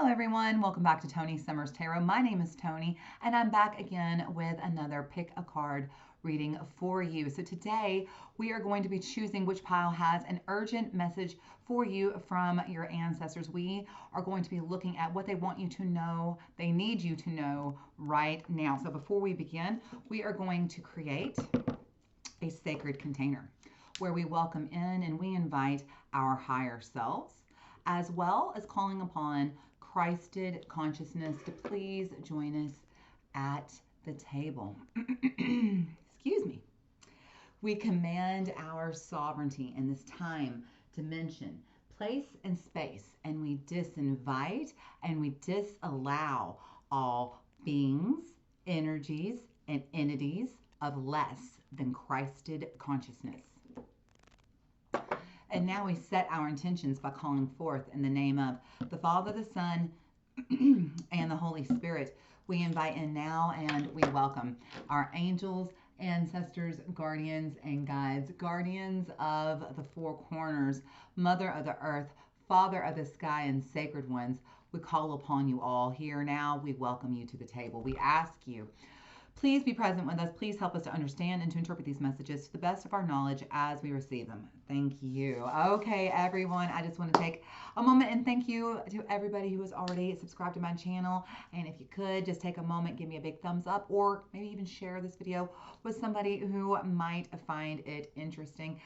Hello everyone, welcome back to Toni Summers Tarot. My name is Toni and I'm back again with another pick a card reading for you. So today we are going to be choosing which pile has an urgent message for you from your ancestors. We are going to be looking at what they want you to know, they need you to know right now. So before we begin, we are going to create a sacred container where we welcome in and we invite our higher selves, as well as calling upon Christed consciousness to please join us at the table. Excuse me. We command our sovereignty in this time, dimension, place, and space, and we disinvite and we disallow all beings, energies, and entities of less than Christed consciousness. And now we set our intentions by calling forth in the name of the Father, the Son, and the Holy Spirit. We invite in now and we welcome our angels, ancestors, guardians, and guides, guardians of the four corners, Mother of the earth, Father of the sky, and sacred ones. We call upon you all here now. We welcome you to the table. We ask you, please be present with us. Please help us to understand and to interpret these messages to the best of our knowledge as we receive them. Thank you. Okay, everyone, I just want to take a moment and thank you to everybody who has already subscribed to my channel. And if you could just take a moment, give me a big thumbs up, or maybe even share this video with somebody who might find it interesting.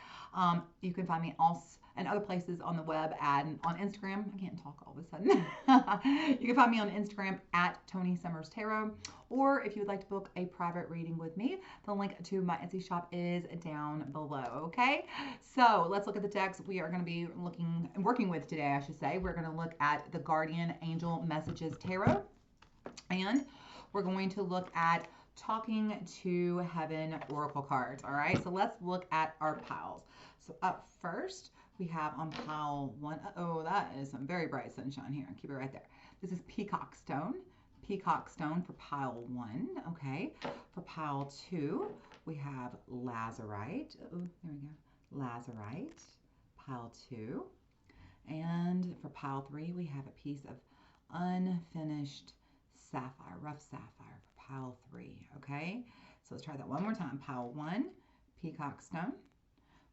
You can find me also and other places on the web and on Instagram. I can't talk all of a sudden. You can find me on Instagram at Toni Summers Tarot, or if you would like to book a private reading with me, the link to my Etsy shop is down below. Okay, so let's look at the decks we are going to be working with today. I should say we're going to look at the Guardian Angel Messages Tarot, and we're going to look at Talking to Heaven Oracle cards. All right, so let's look at our piles. So up first, we have on pile one, oh, that is some very bright sunshine here. Keep it right there. This is Peacock Stone. Peacock Stone for pile one, okay. For pile two, we have Lazurite. Oh, there we go. Lazurite, pile two. And for pile three, we have a piece of unfinished sapphire, rough sapphire for pile three, okay. So let's try that one more time. Pile one, Peacock Stone.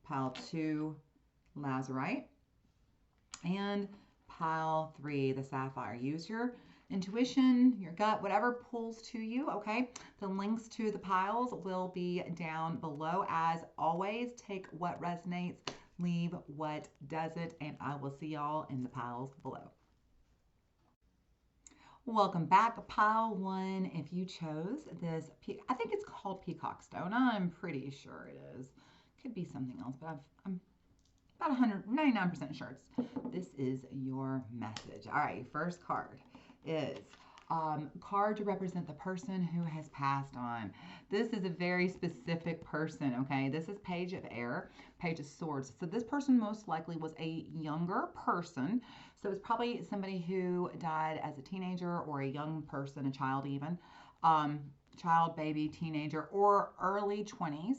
Pile two, Lazurite, and pile three, the sapphire. Use your intuition, your gut, whatever pulls to you, okay? The links to the piles will be down below. As always, take what resonates, leave what doesn't, and I will see y'all in the piles below. Welcome back, pile one. If you chose this, I think it's called Peacock Stone. I'm pretty sure it is. Could be something else, but I'm about 99% sure this is your message. All right, first card is card to represent the person who has passed on. This is a very specific person, okay? This is Page of Air, Page of Swords. So this person most likely was a younger person. So it's probably somebody who died as a teenager or a young person, a child even, child, baby, teenager, or early 20s.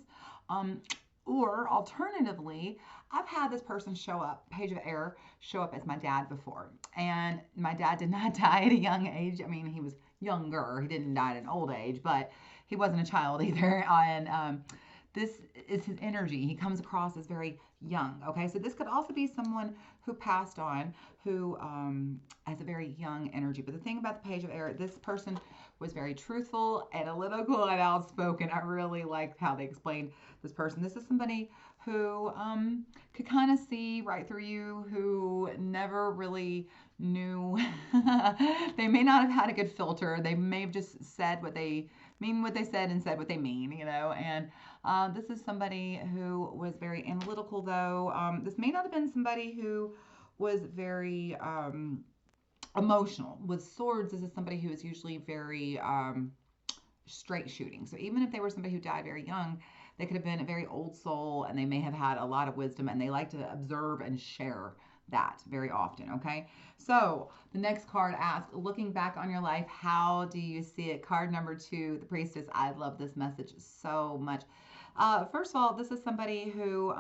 Or alternatively, I've had this person show up, Page of Air, show up as my dad before. And my dad did not die at a young age. I mean, he was younger. He didn't die at an old age, but he wasn't a child either. And this is his energy. He comes across as very young. Okay, so this could also be someone who passed on who has a very young energy. But the thing about the Page of Air, this person was very truthful, analytical, and outspoken. I really liked how they explained this person. This is somebody who could kind of see right through you, who never really knew. They may not have had a good filter. They may have just said what they mean, what they said, and said what they mean, you know. And this is somebody who was very analytical, though. This may not have been somebody who was very emotional. With swords, this is somebody who is usually very straight shooting. So even if they were somebody who died very young, they could have been a very old soul, and they may have had a lot of wisdom, and they like to observe and share that very often, okay? So the next card asks, looking back on your life, how do you see it? Card number two, the Priestess. I love this message so much. First of all, this is somebody who,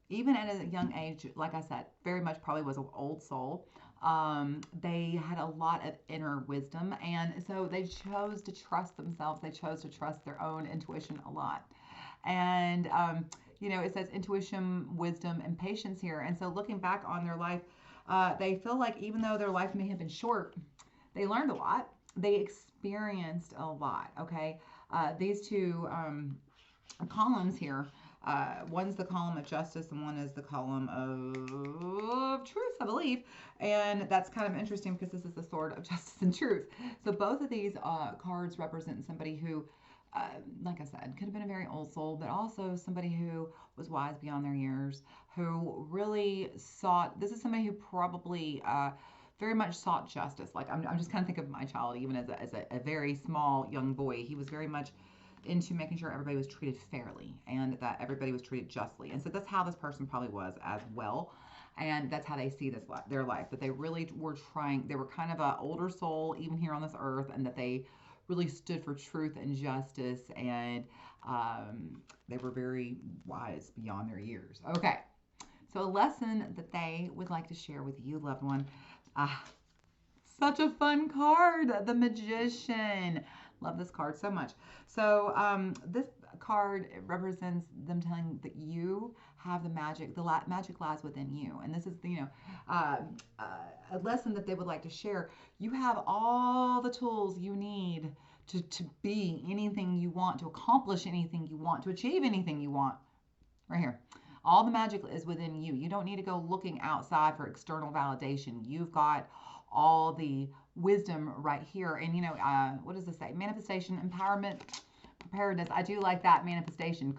even at a young age, like I said, very much probably was an old soul. They had a lot of inner wisdom, and so they chose to trust themselves. They chose to trust their own intuition a lot. And, you know, it says intuition, wisdom, and patience here. And so looking back on their life, they feel like even though their life may have been short, they learned a lot. They experienced a lot, okay? These two columns here, one's the column of justice and one is the column of truth, I believe. And that's kind of interesting because this is the sword of justice and truth. So both of these cards represent somebody who, like I said, could have been a very old soul, but also somebody who was wise beyond their years, who really sought, this is somebody who probably very much sought justice. Like I'm just kind of thinking of my child, even as a very small young boy. He was very much into making sure everybody was treated fairly and that everybody was treated justly. And so that's how this person probably was as well. And that's how they see this their life, that they really were trying, they were kind of an older soul even here on this earth, and that they really stood for truth and justice, and they were very wise beyond their years. Okay, so a lesson that they would like to share with you, loved one. Such a fun card, the Magician. Love this card so much. So this card represents them telling that you have the magic. The magic lies within you, and this is the, you know, a lesson that they would like to share. You have all the tools you need to be anything you want, to accomplish anything you want, to achieve anything you want. Right here. All the magic is within you. You don't need to go looking outside for external validation. You've got all the wisdom right here. And, you know, what does this say? Manifestation, empowerment, preparedness. I do like that manifestation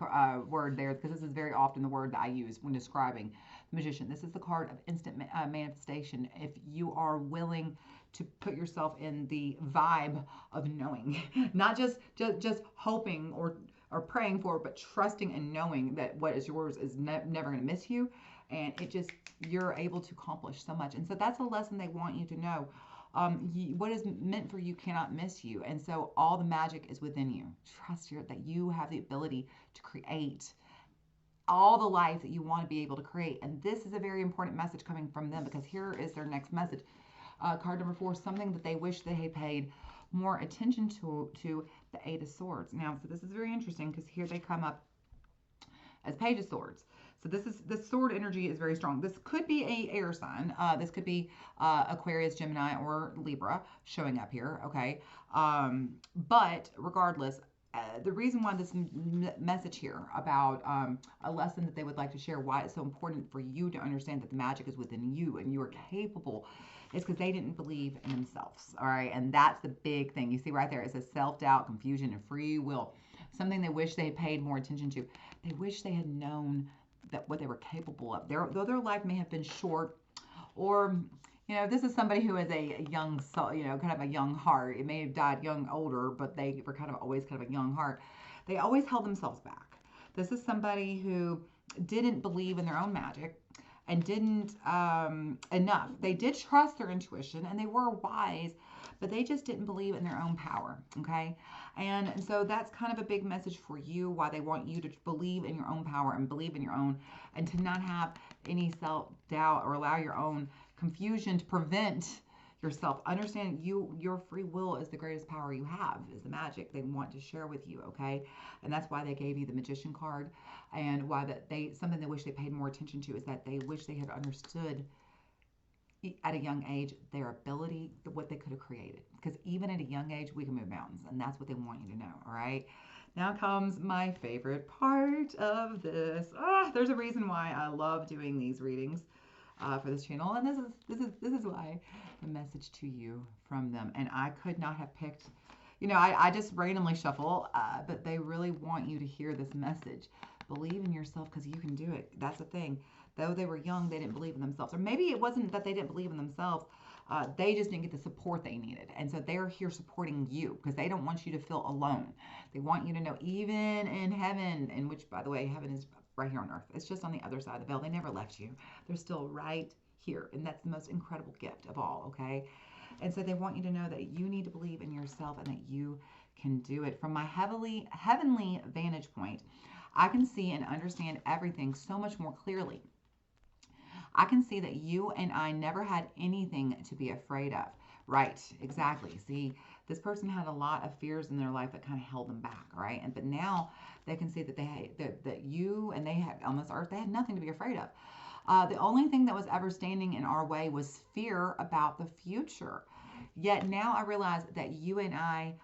word there, because this is very often the word that I use when describing the Magician. This is the card of instant manifestation. If you are willing to put yourself in the vibe of knowing, not just hoping or praying for, but trusting and knowing that what is yours is never going to miss you, and it just, you're able to accomplish so much. And so that's a lesson they want you to know. What is meant for you cannot miss you, and so all the magic is within you. Trust that you have the ability to create all the life that you want to be able to create. And this is a very important message coming from them, because here is their next message. Card number 4, something that they wish they had paid more attention to the Eight of Swords. Now, so this is very interesting, because here they come up as Page of Swords. So this sword energy is very strong. This could be a air sign. This could be Aquarius, Gemini, or Libra showing up here. Okay, but regardless, the reason why this message here about a lesson that they would like to share, why it's so important for you to understand that the magic is within you and you are capable, is because they didn't believe in themselves. All right, and that's the big thing. You see right there, it says self-doubt, confusion, and free will. Something they wish they had paid more attention to. They wish they had known that what they were capable of. Though their life may have been short, or, you know, this is somebody who is a young soul, you know, kind of a young heart. It may have died young, older, but they were kind of always kind of a young heart. They always held themselves back. This is somebody who didn't believe in their own magic and didn't enough. They did trust their intuition and they were wise, but they just didn't believe in their own power, okay? And so that's kind of a big message for you, why they want you to believe in your own power and believe in your own, and to not have any self-doubt or allow your own confusion to prevent yourself. Understand your free will is the greatest power you have, is the magic they want to share with you, okay? And that's why they gave you the Magician card, and why that something they wish they paid more attention to is that they wish they had understood at a young age their ability, what they could have created, because even at a young age we can move mountains, and that's what they want you to know. All right, now comes my favorite part of this. There's a reason why I love doing these readings for this channel, and this is why the message to you from them. And I could not have picked, you know, I just randomly shuffle, but they really want you to hear this message. Believe in yourself, because you can do it. That's the thing. Though they were young, they didn't believe in themselves. Or maybe it wasn't that they didn't believe in themselves. They just didn't get the support they needed. And so they're here supporting you, because they don't want you to feel alone. They want you to know, even in heaven, in which, by the way, heaven is right here on earth. It's just on the other side of the veil. They never left you. They're still right here. And that's the most incredible gift of all, okay? And so they want you to know that you need to believe in yourself and that you can do it. From my heavenly vantage point, I can see and understand everything so much more clearly. I can see that you and I never had anything to be afraid of. Right, exactly. See, this person had a lot of fears in their life that kind of held them back, right? But now they can see that that you and they had on this earth, they had nothing to be afraid of. The only thing that was ever standing in our way was fear about the future. Yet now I realize that you and I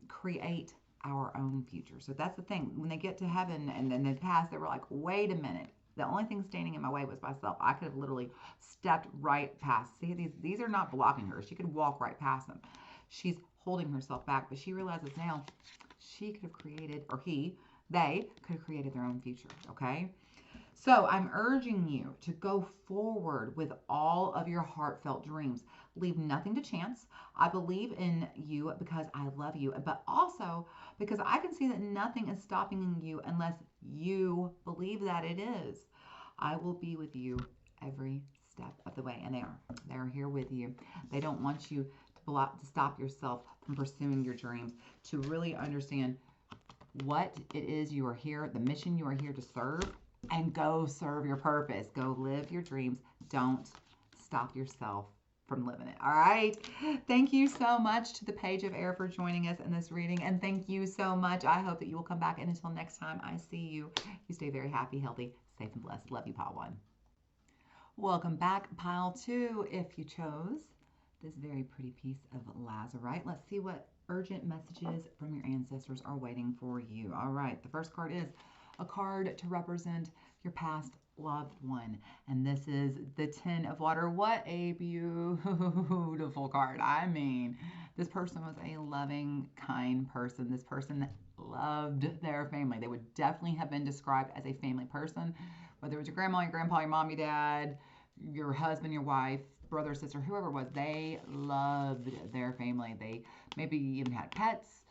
create our own future. So that's the thing. When they get to heaven and then they pass, they were like, wait a minute. The only thing standing in my way was myself. I could have literally stepped right past. See, these are not blocking her. She could walk right past them. She's holding herself back, but she realizes now she could have created, or they could have created their own future, okay? So I'm urging you to go forward with all of your heartfelt dreams. Leave nothing to chance. I believe in you because I love you, but also because I can see that nothing is stopping you unless you believe that it is. I will be with you every step of the way, and they're here with you. They don't want you to stop yourself from pursuing your dreams, to really understand what it is you are here, the mission you are here to serve, and go serve your purpose. Go live your dreams. Don't stop yourself from living it. All right. Thank you so much to the Page of Air for joining us in this reading. And thank you so much. I hope that you will come back. And until next time I see you, you stay very happy, healthy, safe, and blessed. Love you, Pile 1. Welcome back, Pile 2, if you chose this very pretty piece of Lazurite. Let's see what urgent messages from your ancestors are waiting for you. All right. The first card is a card to represent your past loved one. And this is the 10 of water. What a beautiful card. I mean, this person was a loving, kind person. This person loved their family. They would definitely have been described as a family person, whether it was your grandma, your grandpa, your mom, your dad, your husband, your wife, brother, sister, whoever it was. They loved their family. They maybe even had pets.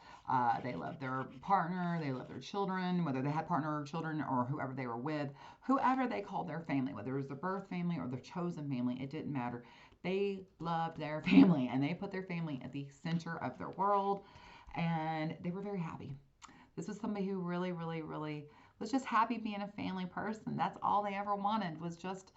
They loved their partner, they loved their children, whether they had partner or children or whoever they were with, whoever they called their family, whether it was their birth family or their chosen family, it didn't matter. They loved their family and they put their family at the center of their world, and they were very happy. This was somebody who really, really, really was just happy being a family person. That's all they ever wanted, was just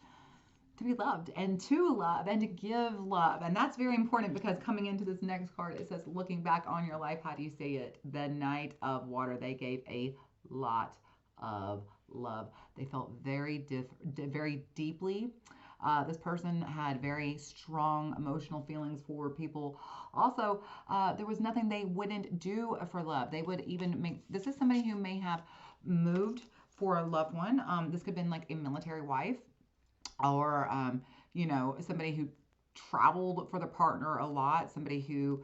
to be loved and to love and to give love. And that's very important, because coming into this next card, it says, looking back on your life, how do you see it? The Knight of Water. They gave a lot of love. They felt very deeply. This person had very strong emotional feelings for people. Also, there was nothing they wouldn't do for love. They would even make, this is somebody who may have moved for a loved one. This could have been like a military wife, or, you know, somebody who traveled for the partner a lot, somebody who,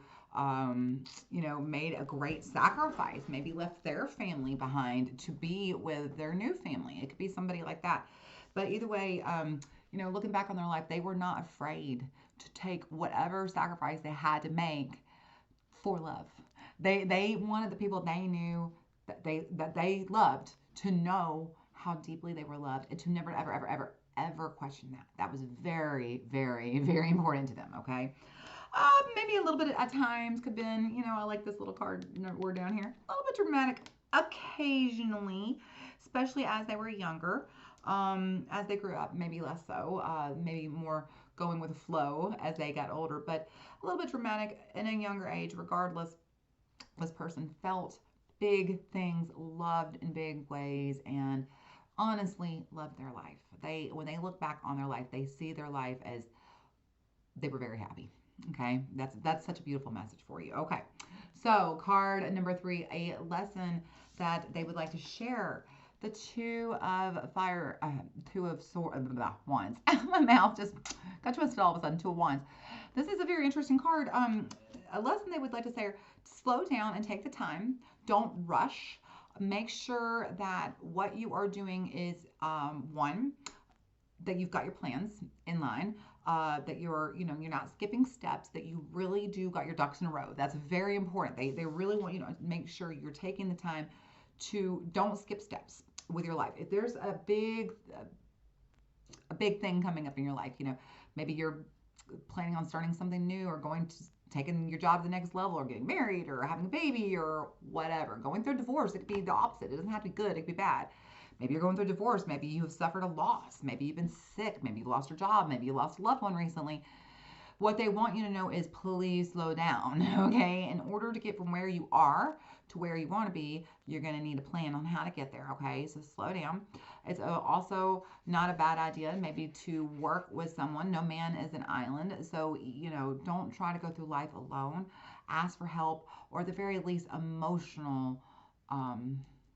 you know, made a great sacrifice, maybe left their family behind to be with their new family. It could be somebody like that. But either way, you know, looking back on their life, they were not afraid to take whatever sacrifice they had to make for love. They wanted the people they knew that they loved to know how deeply they were loved, and to never, ever question that. That was very, very, very important to them, okay? Maybe a little bit at times could have been, you know, I like this little card word down here, a little bit dramatic occasionally, especially as they were younger. As they grew up, maybe less so, maybe more going with the flow as they got older, but a little bit dramatic in a younger age. Regardless, this person felt big things, loved in big ways, and honestly loved their life. When they look back on their life, they see their life as they were very happy. Okay, that's such a beautiful message for you. Okay, so card number 3, a lesson that they would like to share. The Two of Fire, Two of Wands. My mouth just got twisted all of a sudden. Two of Wands. This is a very interesting card. A lesson they would like to say: slow down and take the time. Don't rush. Make sure that what you are doing is, one, that you've got your plans in line, that you're not skipping steps, that you really do got your ducks in a row. That's very important. They really want you to make sure you're taking the time to don't skip steps with your life. If there's a big thing coming up in your life, you know, maybe you're planning on starting something new, or taking your job to the next level, or getting married, or having a baby, or whatever, going through a divorce. It could be the opposite. It doesn't have to be good. It could be bad. Maybe you're going through divorce. Maybe you have suffered a loss. Maybe you've been sick. Maybe you lost your job. Maybe you lost a loved one recently. What they want you to know is please slow down, okay? In order to get from where you are to where you want to be, you're going to need a plan on how to get there, okay? So slow down. It's also not a bad idea maybe to work with someone. No man is an island, so, don't try to go through life alone. Ask for help, or at the very least, emotional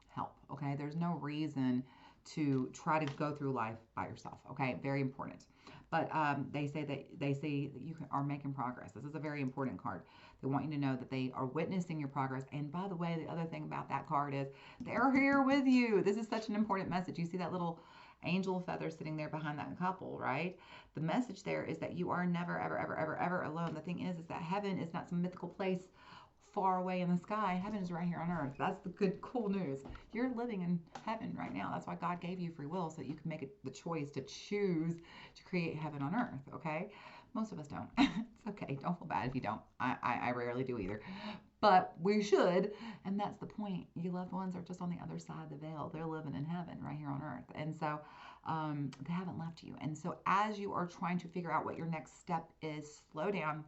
help, okay? There's no reason to try to go through life by yourself, okay? Very important. But they say that you are making progress. This is a very important card. They want you to know that they are witnessing your progress. And by the way, the other thing about that card is they're here with you. This is such an important message. You see that little angel feather sitting there behind that couple, right? The message there is that you are never, ever, ever, ever, ever alone. The thing is that heaven is not some mythical place far away in the sky. Heaven is right here on earth. That's the good, cool news. You're living in heaven right now. That's why God gave you free will, so you can make the choice to choose to create heaven on earth, okay? Most of us don't. It's okay. Don't feel bad if you don't. I rarely do either. But we should, and that's the point. Your loved ones are just on the other side of the veil. They're living in heaven right here on earth. And so they haven't left you. And so as you are trying to figure out what your next step is, slow down.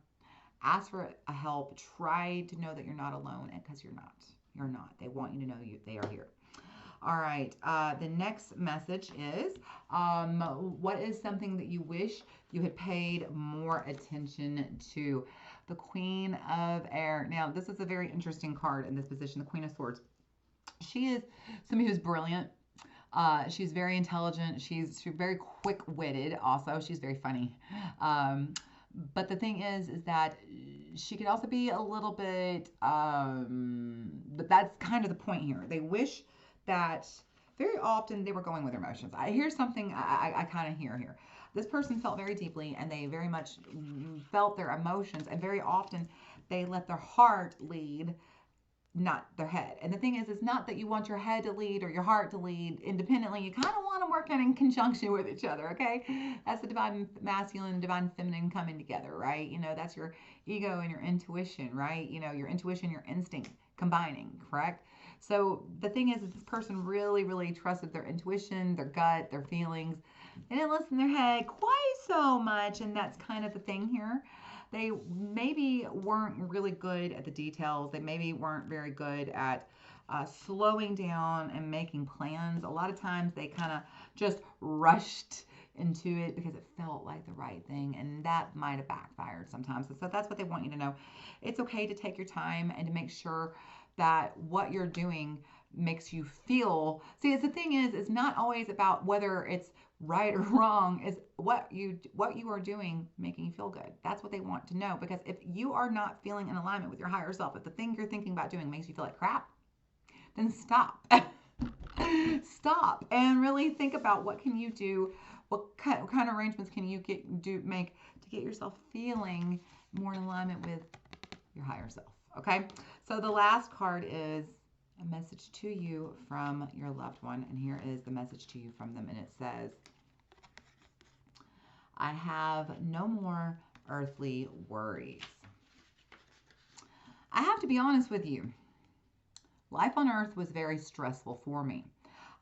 Ask for a help. Try to know that you're not alone, because you're not. You're not. They want you to know they are here. All right. The next message is, what is something that you wish you had paid more attention to? The Queen of Air. Now, this is a very interesting card in this position, the Queen of Swords. She is somebody who's brilliant. She's very intelligent. She's very quick-witted also. She's very funny. But the thing is that she could also be a little bit, but that's kind of the point here. They wish that very often they were going with their emotions. Here's something I kind of hear here. This person felt very deeply, and they very much felt their emotions, and very often they let their heart lead, not their head. And the thing is, it's not that you want your head to lead or your heart to lead independently. You kind of want to work in conjunction with each other, okay? That's the divine masculine and divine feminine coming together, right? That's your ego and your intuition, right? Your intuition, your instinct combining, correct? So the thing is this person really, really trusted their intuition, their gut, their feelings. They didn't listen to their head quite so much, and that's kind of the thing here. They maybe weren't really good at the details. They maybe weren't very good at slowing down and making plans. A lot of times they kind of just rushed into it because it felt like the right thing, and that might have backfired sometimes. So that's what they want you to know. It's okay to take your time and to make sure that what you're doing makes you feel. See, the thing is, it's not always about whether it's right or wrong. Is what you are doing making you feel good. That's what they want to know, because if you are not feeling in alignment with your higher self, if the thing you're thinking about doing makes you feel like crap, then stop. Stop and really think about what can you do, what kind of arrangements can you make to get yourself feeling more in alignment with your higher self. Okay, so the last card is a message to you from your loved one, and here is the message to you from them, and it says, I have no more earthly worries. I have to be honest with you. Life on earth was very stressful for me.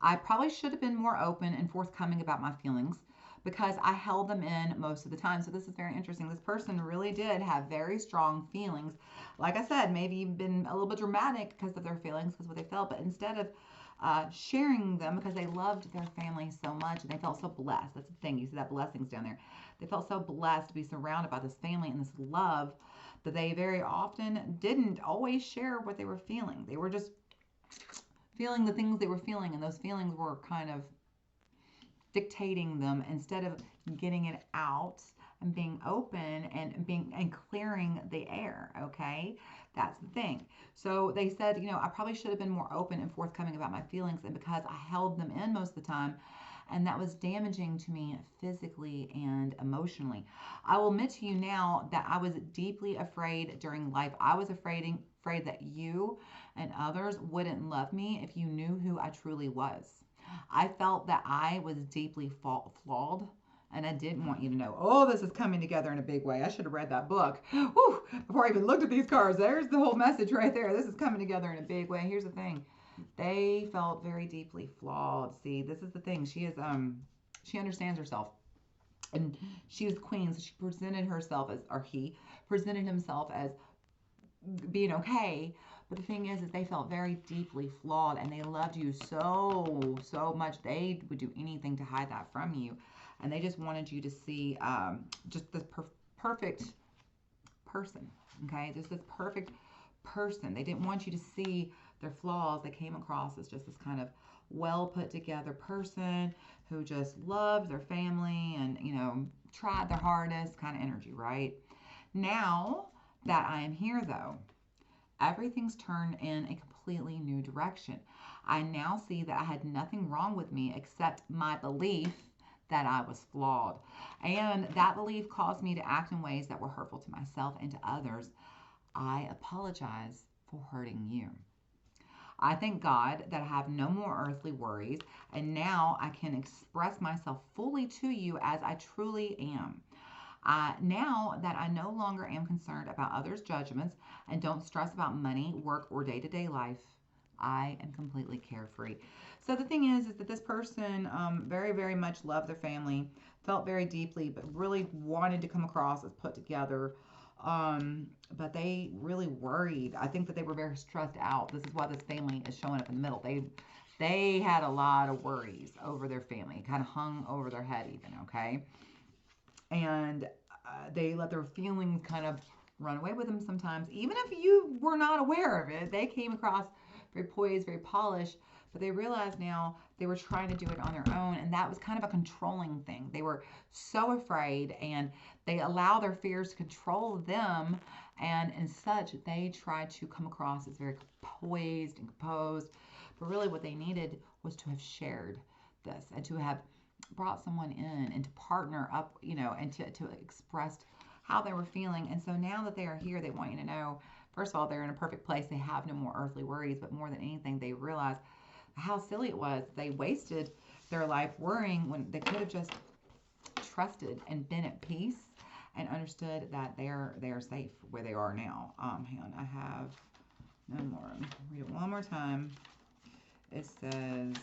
I probably should have been more open and forthcoming about my feelings, because I held them in most of the time. So this is very interesting. This person really did have very strong feelings. Like I said, maybe been a little bit dramatic because of their feelings, because of what they felt, but instead of sharing them, because they loved their family so much and they felt so blessed. That's the thing. You see that blessings down there. They felt so blessed to be surrounded by this family and this love that they very often didn't always share what they were feeling. They were just feeling the things they were feeling, and those feelings were kind of dictating them instead of getting it out and being open and clearing the air. Okay, that's the thing. So they said, I probably should have been more open and forthcoming about my feelings, and because I held them in most of the time, and that was damaging to me physically and emotionally. I will admit to you now that I was deeply afraid during life. I was afraid that you and others wouldn't love me if you knew who I truly was. I felt that I was deeply flawed, and I didn't want you to know, oh, this is coming together in a big way. I should have read that book. Whew, before I even looked at these cards. There's the whole message right there. This is coming together in a big way. Here's the thing. They felt very deeply flawed. See, this is the thing. She understands herself. And she was the queen, so she presented herself as, or he presented himself as being okay. But the thing is they felt very deeply flawed, and they loved you so much. They would do anything to hide that from you, and they just wanted you to see just this perfect person. Okay, just this perfect person. They didn't want you to see their flaws. They came across as just this kind of well put together person who just loved their family and, you know, tried their hardest kind of energy, right? Now that I am here, though, everything's turned in a completely new direction. I now see that I had nothing wrong with me except my belief that I was flawed. And that belief caused me to act in ways that were hurtful to myself and to others. I apologize for hurting you. I thank God that I have no more earthly worries, and now I can express myself fully to you as I truly am. Now that I no longer am concerned about others' judgments and don't stress about money, work, or day-to-day life, I am completely carefree. So the thing is that this person very much loved their family, felt very deeply, but really wanted to come across as put together. But they really worried. I think that they were very stressed out. This is why this family is showing up in the middle. They had a lot of worries over their family. It kind of hung over their head even, okay? And they let their feelings kind of run away with them sometimes. Even if you were not aware of it, they came across very poised, very polished, but they realized now they were trying to do it on their own, and that was kind of a controlling thing. They were so afraid, and they allow their fears to control them, and in such, they tried to come across as very poised and composed, but really what they needed was to have shared this and to have brought someone in and to partner up, you know, and to express how they were feeling. And so now that they are here, they want you to know, first of all, they're in a perfect place. They have no more earthly worries, but more than anything, they realize how silly it was. They wasted their life worrying when they could have just trusted and been at peace and understood that they are safe where they are now. Hang on, I have no more. Read it one more time. It says,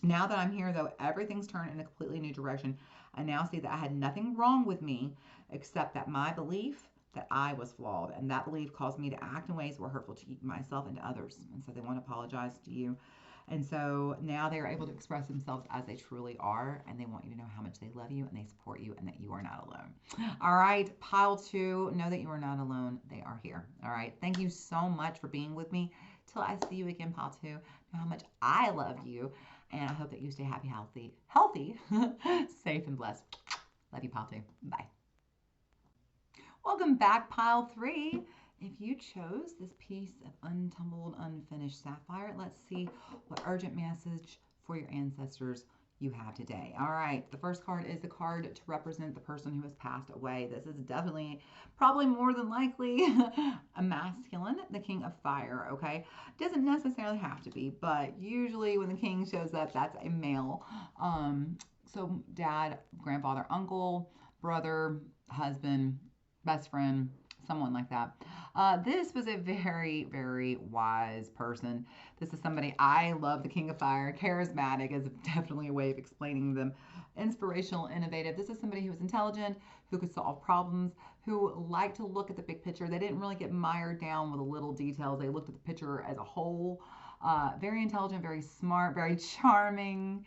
now that I'm here, though, everything's turned in a completely new direction. I now see that I had nothing wrong with me except that my belief that I was flawed, and that belief caused me to act in ways that were hurtful to myself and to others. And so they want to apologize to you. And so now they are able to express themselves as they truly are, and they want you to know how much they love you and they support you and that you are not alone. All right, pile 2, know that you are not alone. They are here. All right, thank you so much for being with me. Till I see you again, pile 2, know how much I love you, and I hope that you stay happy, healthy, safe, and blessed. Love you, pile 2. Bye. Welcome back, pile 3. If you chose this piece of untumbled, unfinished sapphire, let's see what urgent message for your ancestors you have today. All right, the first card is the card to represent the person who has passed away. This is definitely, probably more than likely, a masculine, the King of Fire, okay? Doesn't necessarily have to be, but usually when the king shows up, that's a male. So dad, grandfather, uncle, brother, husband, best friend, someone like that. This was a very wise person. This is somebody, I love the King of Fire. Charismatic is definitely a way of explaining them. Inspirational, innovative. This is somebody who was intelligent, who could solve problems, who liked to look at the big picture. They didn't really get mired down with the little details. They looked at the picture as a whole. Very intelligent, very smart, very charming,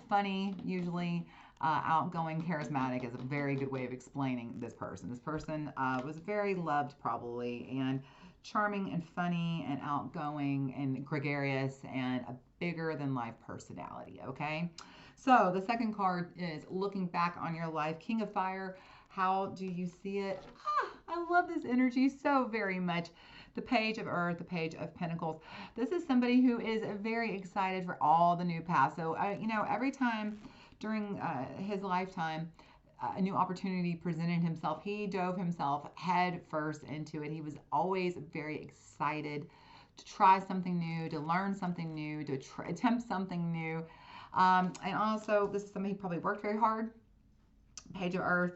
funny, usually. Outgoing, charismatic is a very good way of explaining this person. This person was very loved, probably, and charming and funny and outgoing and gregarious and a bigger than life personality, okay? So the second card is looking back on your life. King of Fire, how do you see it? I love this energy so very much. The Page of Earth, the Page of Pentacles. This is somebody who is very excited for all the new paths. So, you know, every time during his lifetime, a new opportunity presented himself, he dove himself head first into it. He was always very excited to try something new, to learn something new, to attempt something new. And also, this is somebody who probably worked very hard. Page of Earth.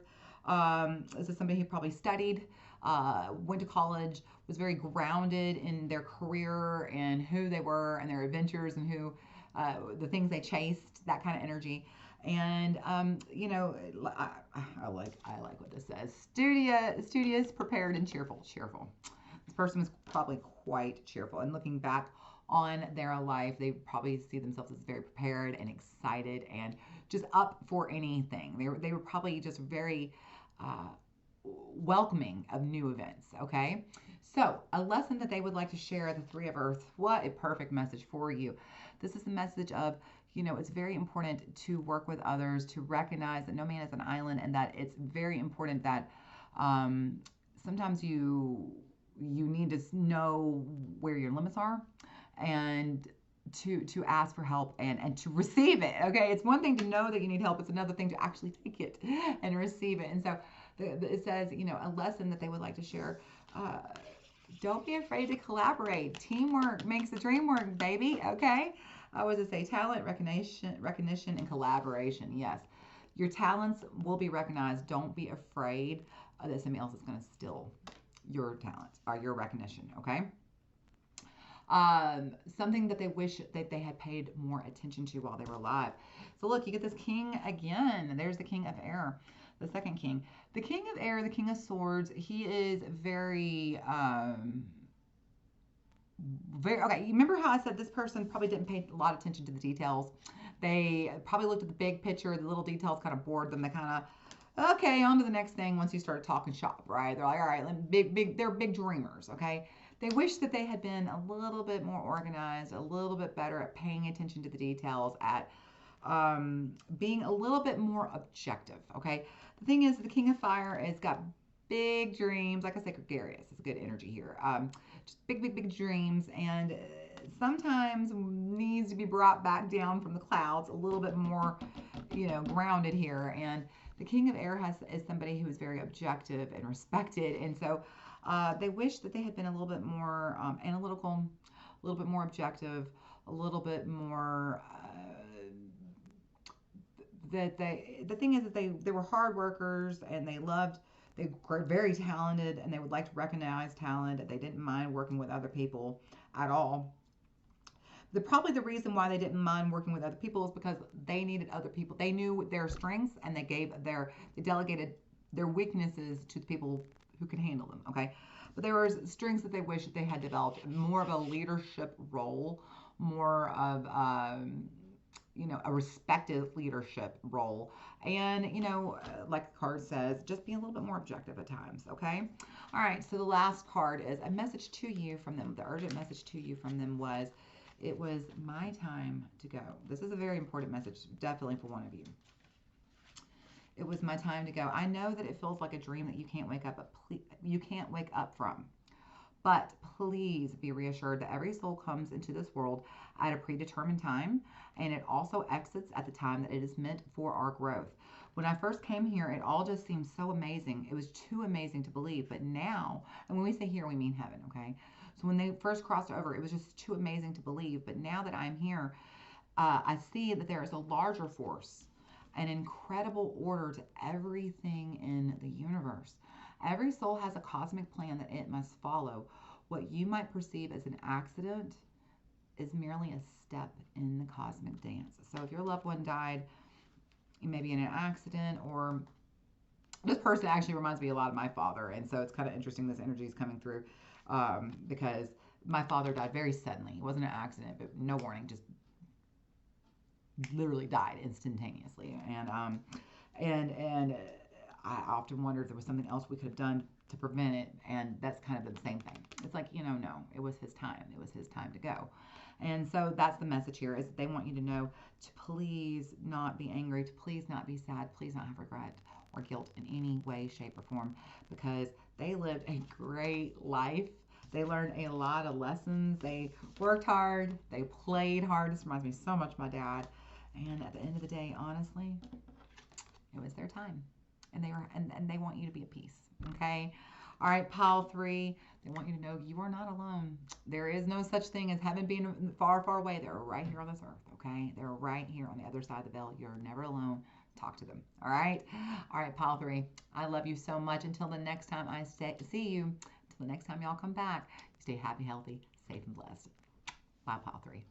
This is somebody who probably studied, went to college, was very grounded in their career and who they were and their adventures and who the things they chased, that kind of energy. And you know, I like what this says. Studious, prepared, and cheerful. Cheerful. This person was probably quite cheerful. And looking back on their life, they probably see themselves as very prepared and excited and just up for anything. They were probably just very welcoming of new events. Okay. So, a lesson that they would like to share, the Three of Earth. What a perfect message for you. This is the message of, you know, it's very important to work with others, to recognize that no man is an island, and that it's very important that sometimes you need to know where your limits are, and to ask for help and to receive it. Okay, it's one thing to know that you need help, it's another thing to actually take it and receive it. And so it says, you know, a lesson that they would like to share. Don't be afraid to collaborate. Teamwork makes the dream work, baby. Okay. What does it say? Talent, recognition, and collaboration. Yes. Your talents will be recognized. Don't be afraid that somebody else is going to steal your talents or your recognition. Okay. Something that they wish that they had paid more attention to while they were alive. So look, you get this king again. There's the king of air, the second king. The king of air, the king of swords, he is very, okay. You remember how I said this person probably didn't pay a lot of attention to the details? They probably looked at the big picture, the little details kind of bored them. They kind of, okay, on to the next thing once you started talking shop, right? They're like, all right, they're big dreamers, okay? They wish that they had been a little bit more organized, a little bit better at paying attention to the details, at being a little bit more objective, okay? The thing is, the King of Fire has got big dreams. Like I said, gregarious. It's a good energy here. Just big dreams, and sometimes needs to be brought back down from the clouds a little bit more, you know, grounded here. And the King of Air is somebody who is very objective and respected, and so they wish that they had been a little bit more analytical, a little bit more objective, a little bit more. The thing is that they were hard workers, and they were very talented, and they would like to recognize talent. They didn't mind working with other people at all. Probably the reason why they didn't mind working with other people is because they needed other people. They knew their strengths, and they delegated their weaknesses to the people who could handle them. Okay, but there were strengths that they wish that they had developed, more of a leadership role, more of you know, a respected leadership role. And, you know, like the card says, just be a little bit more objective at times, okay? All right, so the last card is a message to you from them. The urgent message to you from them was, it was my time to go. This is a very important message, definitely for one of you. It was my time to go. I know that it feels like a dream that you can't wake up from. But please be reassured that every soul comes into this world at a predetermined time, and it also exits at the time that it is meant for our growth. When I first came here, it all just seemed so amazing. It was too amazing to believe. But now, and when we say here, we mean heaven, okay? So when they first crossed over, it was just too amazing to believe. But now that I'm here, I see that there is a larger force, an incredible order to everything in the universe. Every soul has a cosmic plan that it must follow. What you might perceive as an accident is merely a step in the cosmic dance. So if your loved one died, maybe in an accident, or this person actually reminds me a lot of my father, and so it's kind of interesting this energy is coming through because my father died very suddenly. It wasn't an accident, but no warning, just literally died instantaneously. And I often wonder if there was something else we could have done to prevent it, and that's kind of the same thing. It's like, you know, no, it was his time. It was his time to go. And so that's the message here, is that they want you to know to please not be angry, to please not be sad, please not have regret or guilt in any way, shape, or form, because they lived a great life. They learned a lot of lessons. They worked hard. They played hard. This reminds me so much of my dad. And at the end of the day, honestly, it was their time. And they want you to be at peace. Okay? All right, pile 3. They want you to know you are not alone. There is no such thing as heaven being far, far away. They're right here on this earth. Okay? They're right here on the other side of the veil. You're never alone. talk to them. All right. All right, pile 3. I love you so much. Until the next time I see you, until the next time y'all come back, stay happy, healthy, safe, and blessed. Bye, pile 3.